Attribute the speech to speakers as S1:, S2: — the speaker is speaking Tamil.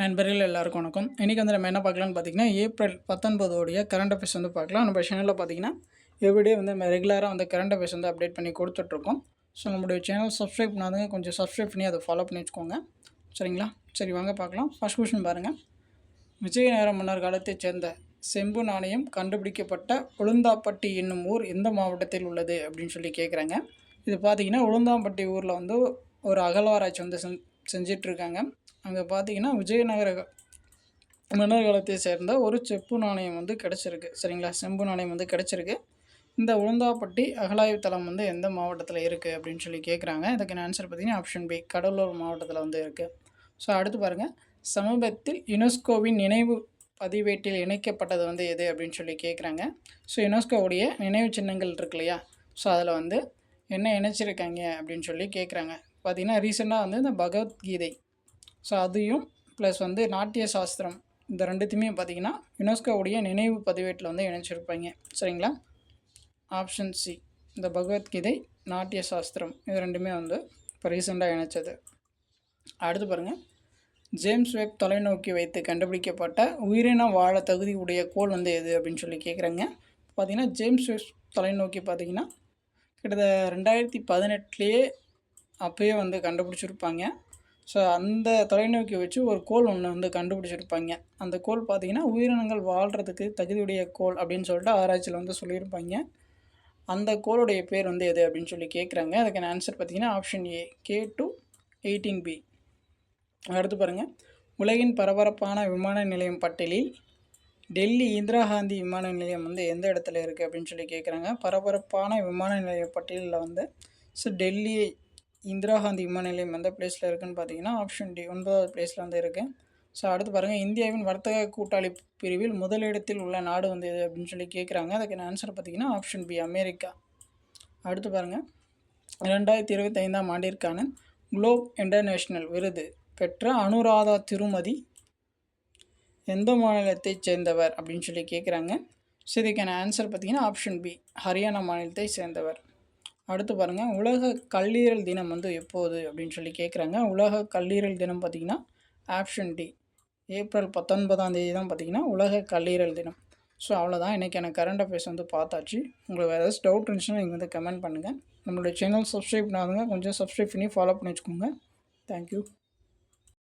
S1: நண்பர்கள் எல்லாருக்கும் வணக்கம். இன்றைக்கி வந்து நம்ம என்ன பார்க்கலான்னு பார்த்தீங்கன்னா, ஏப்ரல் 19 உடைய கரண்ட் அஃபேர்ஸ் வந்து பார்க்கலாம். நம்ம சேனலில் பார்த்தீங்கன்னா எவ்ரிடே வந்து நம்ம ரெகுலராக வந்து கரண்ட் அஃபேர்ஸ் வந்து அப்டேட் பண்ணி கொடுத்துட்ருக்கோம். ஸோ நம்மளுடைய சேனல் சப்ஸ்கிரைப் பண்ணாதவங்க கொஞ்சம் சப்ஸ்கிரைப் பண்ணி அதை ஃபாலோ பண்ணி வச்சுக்கோங்க. சரிங்களா? சரி வாங்க பார்க்கலாம். ஃபர்ஸ்ட் கொஸ்டின் பாருங்கள். விஜயநகர மன்னர் காலத்தைச் சேர்ந்த செம்பு நாணயம் கண்டுபிடிக்கப்பட்ட உளுந்தாம்பட்டி என்னும் ஊர் எந்த மாவட்டத்தில் உள்ளது அப்படின்னு சொல்லி கேட்குறாங்க. இது பார்த்தீங்கன்னா உளுந்தாம்பட்டி ஊரில் வந்து ஒரு அகழ்வாராய்ச்சி வந்து செஞ்சிட்ருக்காங்க. அங்கே பார்த்தீங்கன்னா விஜயநகர மன்னர் காலத்தை சேர்ந்த ஒரு செப்பு நாணயம் வந்து கிடச்சிருக்கு. சரிங்களா? செம்பு நாணயம் வந்து கிடச்சிருக்கு. இந்த உளுந்தாம்பட்டி அகழாய்வு தளம் வந்து எந்த மாவட்டத்தில் இருக்குது அப்படின்னு சொல்லி கேட்குறாங்க. இதுக்கான ஆன்சர் பார்த்தீங்கன்னா ஆப்ஷன் பி, கடலூர் மாவட்டத்தில் வந்து இருக்குது. ஸோ அடுத்து பாருங்கள், சமீபத்தில் யுனெஸ்கோவின் நினைவு பதிவேட்டில் இணைக்கப்பட்டது வந்து எது அப்படின்னு சொல்லி கேட்குறாங்க. ஸோ யுனெஸ்கோவுடைய நினைவு சின்னங்கள் இருக்கு இல்லையா, ஸோ அதில் வந்து என்ன இணைச்சிருக்காங்க அப்படின்னு சொல்லி கேட்குறாங்க. பார்த்திங்கன்னா ரீசெண்டாக வந்து இந்த பகவத்கீதை, ஸோ அதையும் ப்ளஸ் வந்து நாட்டிய சாஸ்திரம், இந்த ரெண்டுத்தையுமே பார்த்திங்கன்னா யுனெஸ்கோவுடைய நினைவு பதிவேட்டில் வந்து இணைச்சிருப்பாங்க. சரிங்களா? ஆப்ஷன் சி, இந்த பகவத்கீதை, நாட்டிய சாஸ்திரம் இது ரெண்டுமே வந்து இப்போ ரீசெண்டாக இணைச்சது. அடுத்து பாருங்கள், ஜேம்ஸ் வெப் தொலைநோக்கி வைத்து கண்டுபிடிக்கப்பட்ட உயிரின வாழ தகுதி உடைய கோள் வந்து எது அப்படின்னு சொல்லி கேட்குறாங்க. பார்த்திங்கன்னா ஜேம்ஸ் வெப் தொலைநோக்கி பார்த்திங்கன்னா கிட்டத்தட்ட 2018 அப்போயே வந்து கண்டுபிடிச்சிருப்பாங்க. ஸோ அந்த தொலைநோக்கி வச்சு ஒரு கோள் ஒன்று வந்து கண்டுபிடிச்சிருப்பாங்க. அந்த கோள் பார்த்திங்கன்னா உயிரினங்கள் வாழ்கிறதுக்கு தகுதியுடைய கோள் அப்படின்னு சொல்லிட்டு ஆராய்ச்சியில் வந்து சொல்லியிருப்பாங்க. அந்த கோளுடைய பேர் வந்து எது அப்படின்னு சொல்லி கேட்குறாங்க. அதுக்கான ஆன்சர் பார்த்திங்கன்னா ஆப்ஷன் ஏ, K2-18b. அடுத்து பாருங்கள், உலகின் பரபரப்பான விமான நிலையம் பட்டியலில் டெல்லி இந்திரா காந்தி விமான நிலையம் வந்து எந்த இடத்துல இருக்குது அப்படின்னு சொல்லி கேட்குறாங்க. பரபரப்பான விமான நிலைய பட்டியலில் வந்து டெல்லி இந்திரா காந்தி விமான நிலையம் எந்த பிளேஸில் இருக்குதுன்னு பார்த்தீங்கன்னா ஆப்ஷன் டி, 9வது பிளேஸில் வந்து இருக்குது. ஸோ அடுத்து பாருங்கள், இந்தியாவின் வர்த்தக கூட்டாளி பிரிவில் முதலிடத்தில் உள்ள நாடு வந்து எது அப்படின்னு சொல்லி கேட்குறாங்க. அதுக்கான ஆன்சர் பார்த்திங்கன்னா ஆப்ஷன் பி, அமெரிக்கா. அடுத்து பாருங்கள், 2025 ஆண்டிற்கான குளோப் இன்டர்நேஷ்னல் விருது பெற்ற அனுராதா திருமதி எந்த மாநிலத்தைச் சேர்ந்தவர் அப்படின்னு சொல்லி கேட்குறாங்க. ஸோ இதுக்கான ஆன்சர் பார்த்திங்கன்னா ஆப்ஷன் பி, ஹரியானா மாநிலத்தை சேர்ந்தவர். அடுத்து பாருங்கள், உலக கல்லீரல் தினம் வந்து எப்போது அப்படின்னு சொல்லி கேட்குறாங்க. உலக கல்லீரல் தினம் பார்த்திங்கன்னா ஆப்ஷன் டி, ஏப்ரல் 19 தான் பார்த்திங்கன்னா உலக கல்லீரல் தினம். ஸோ அவ்வளோதான், இன்றைக்கான கரண்ட் அஃபேர்ஸ் வந்து பார்த்தாச்சு. உங்களுக்கு வேறு ஏதாச்சும் டவுட் இருந்துச்சுன்னா நீங்கள் வந்து கமெண்ட் பண்ணுங்கள். நம்மளுடைய சேனல் சப்ஸ்கிரைப் பண்ணாதவங்க கொஞ்சம் சப்ஸ்கிரைப் பண்ணி ஃபாலோ பண்ணி வச்சுக்கோங்க. தேங்க்யூ.